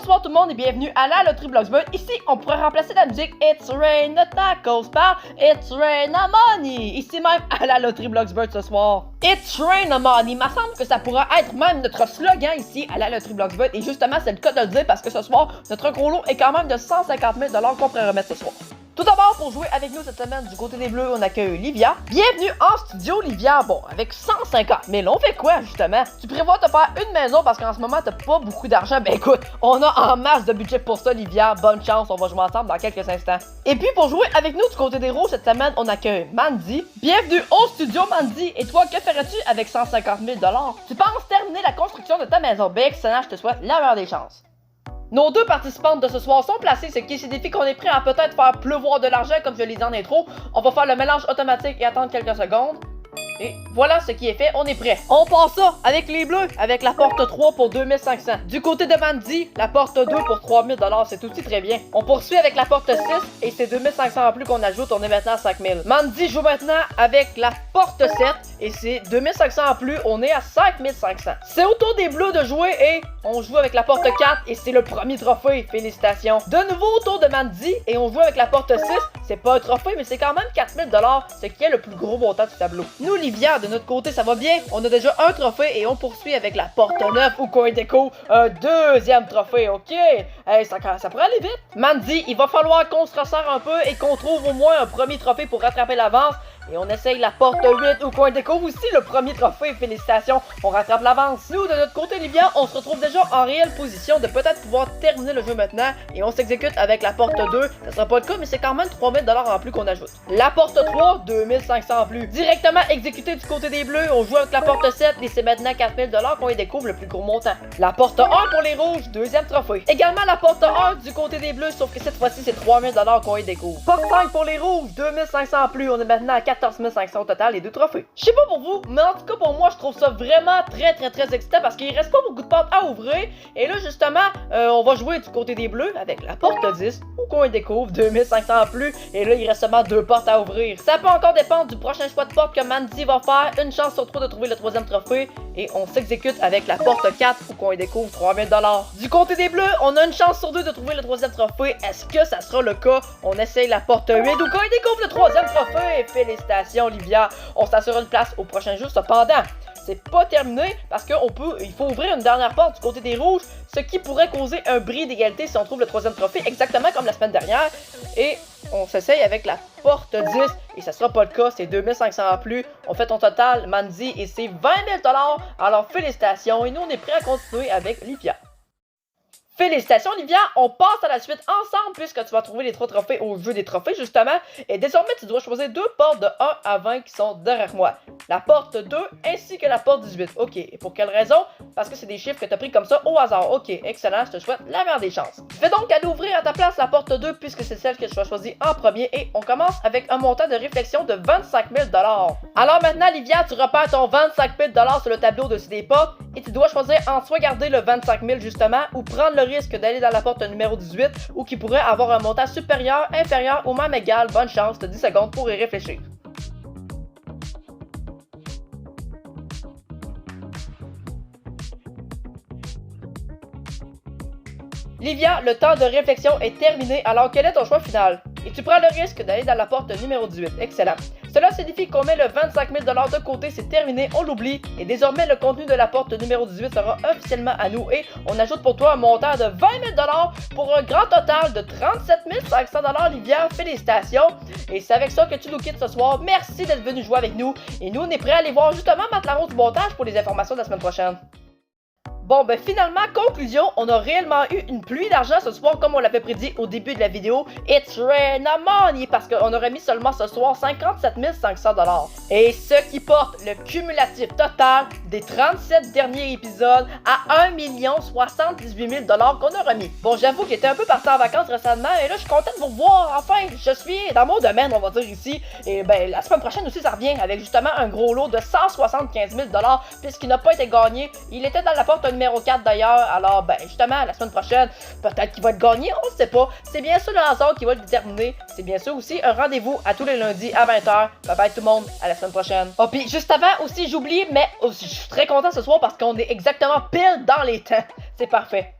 Bonsoir tout le monde et bienvenue à la Loterie Bloxburg. Ici, on pourrait remplacer la musique It's Rain a Tacos par It's Rain a Money. Ici même à la Loterie Bloxburg ce soir. It's Rain a Money, il me semble que ça pourrait être même notre slogan ici à la Loterie Bloxburg. Et justement, c'est le cas de le dire parce que ce soir, notre gros lot est quand même de 150 000 $ qu'on pourrait remettre ce soir. Tout d'abord, pour jouer avec nous cette semaine du côté des Bleus, on accueille Livia. Bienvenue en studio, Livia. Bon, avec 150 000, on fait quoi, justement? Tu prévois te faire une maison parce qu'en ce moment, t'as pas beaucoup d'argent. Ben écoute, on a en masse de budget pour ça, Livia. Bonne chance, on va jouer ensemble dans quelques instants. Et puis, pour jouer avec nous du côté des Rouges cette semaine, on accueille Mandy. Bienvenue au studio, Mandy. Et toi, que ferais-tu avec 150 000 $? Tu penses terminer la construction de ta maison? Ben excellent, je te souhaite la meilleure des chances. Nos deux participantes de ce soir sont placées, ce qui signifie qu'on est prêt à peut-être faire pleuvoir de l'argent comme je l'ai dit en intro. On va faire le mélange automatique et attendre quelques secondes. Et voilà ce qui est fait, on est prêt. On passe ça avec les Bleus, avec la porte 3 pour 2500. Du côté de Mandy, la porte 2 pour 3000 $, c'est aussi très bien. On poursuit avec la porte 6 et c'est 2500 en plus qu'on ajoute, on est maintenant à 5000. Mandy joue maintenant avec la porte 7 et c'est 2500 en plus, on est à 5500. C'est au tour des Bleus de jouer et on joue avec la porte 4 et c'est le premier trophée, félicitations. De nouveau au tour de Mandy et on joue avec la porte 6, c'est pas un trophée mais c'est quand même 4000 $, ce qui est le plus gros montant du tableau. Nous, Livia, de notre côté, ça va bien. On a déjà un trophée et on poursuit avec la porte 9 au coin déco. Un deuxième trophée, ok? Hey, ça pourrait aller vite. Mandy, il va falloir qu'on se resserre un peu et qu'on trouve au moins un premier trophée pour rattraper l'avance. Et on essaye la porte 8 au coin déco aussi, le premier trophée, félicitations, on rattrape l'avance. Nous, de notre côté, Livia, on se retrouve déjà en réelle position de peut-être pouvoir terminer le jeu maintenant. Et on s'exécute avec la porte 2, ça sera pas le cas, mais c'est quand même 3000 $ en plus qu'on ajoute. La porte 3, 2500 en plus. Directement exécuté du côté des Bleus, on joue avec la porte 7 et c'est maintenant 4000 $ qu'on y découvre le plus gros montant. La porte 1 pour les Rouges, deuxième trophée. Également la porte 1 du côté des Bleus, sauf que cette fois-ci c'est 3000 $ qu'on y découvre. Porte 5 pour les Rouges, 2500 en plus, on est maintenant à 14 500 au total, les deux trophées. Je sais pas pour vous, mais en tout cas pour moi, je trouve ça vraiment très excitant parce qu'il reste pas beaucoup de portes à ouvrir. Et là, justement, on va jouer du côté des Bleus avec la porte 10, où qu'on découvre 2500 en plus. Et là, il reste seulement deux portes à ouvrir. Ça peut encore dépendre du prochain choix de porte que Mandy va faire. Une chance sur trois de trouver le troisième trophée. Et on s'exécute avec la porte 4, où qu'on découvre 3000 $. Du côté des Bleus, on a une chance sur deux de trouver le troisième trophée. Est-ce que ça sera le cas? On essaye la porte 8, où qu'on découvre le troisième trophée. Félicitations, Livia, on s'assure une place au prochain jeu. Cependant, c'est pas terminé parce il faut ouvrir une dernière porte du côté des Rouges, ce qui pourrait causer un bris d'égalité si on trouve le troisième trophée, exactement comme la semaine dernière. Et on s'essaye avec la porte 10 et ça sera pas le cas, c'est 2500 en plus. On fait ton total, Mandy, et c'est 20 000 $. Alors félicitations et nous on est prêts à continuer avec Livia. Félicitations, Livia, on passe à la suite ensemble puisque tu vas trouver les 3 trophées au jeu des trophées justement. Et désormais, tu dois choisir 2 portes de 1 à 20 qui sont derrière moi. La porte 2 ainsi que la porte 18. Ok, et pour quelle raison? Parce que c'est des chiffres que tu as pris comme ça au hasard. Ok, excellent, je te souhaite la meilleure des chances. Fais donc aller ouvrir à ta place la porte 2 puisque c'est celle que tu as choisie en premier. Et on commence avec un montant de réflexion de 25 000 $. Alors maintenant, Livia, tu repères ton 25 000 $ sur le tableau de des portes. Et tu dois choisir entre soit garder le 25 000 justement ou prendre le risque d'aller dans la porte numéro 18 ou qui pourrait avoir un montant supérieur, inférieur ou même égal. Bonne chance, tu as 10 secondes pour y réfléchir. Livia, le temps de réflexion est terminé, alors quel est ton choix final? Et tu prends le risque d'aller dans la porte numéro 18. Excellent. Cela signifie qu'on met le 25 000 $ de côté, c'est terminé, on l'oublie. Et désormais, le contenu de la porte numéro 18 sera officiellement à nous. Et on ajoute pour toi un montant de 20 000 $ pour un grand total de 37 500 $, Livia. Félicitations. Et c'est avec ça que tu nous quittes ce soir. Merci d'être venu jouer avec nous. Et nous, on est prêts à aller voir justement Matt Larose du montage pour les informations de la semaine prochaine. Bon, ben finalement, conclusion, on a réellement eu une pluie d'argent ce soir comme on l'avait prédit au début de la vidéo. It's rain a money parce qu'on aurait mis seulement ce soir 57 500 $. Et ce qui porte le cumulatif total des 37 derniers épisodes à 1 078 000 $ qu'on a remis. Bon, j'avoue que j'étais un peu parti en vacances récemment et là, je suis contente de vous voir. Enfin, je suis dans mon domaine, on va dire ici. Et ben, la semaine prochaine aussi, ça revient avec justement un gros lot de 175 000 $ puisqu'il n'a pas été gagné. Il était dans la porte numéro 4 d'ailleurs, alors ben justement la semaine prochaine, peut-être qu'il va être gagné, on ne sait pas. C'est bien sûr le hasard qui va le déterminer. C'est bien sûr aussi un rendez-vous à tous les lundis à 20h. Bye bye tout le monde, à la semaine prochaine. Oh puis juste avant aussi j'oublie, mais aussi, je suis très content ce soir parce qu'on est exactement pile dans les temps. C'est parfait.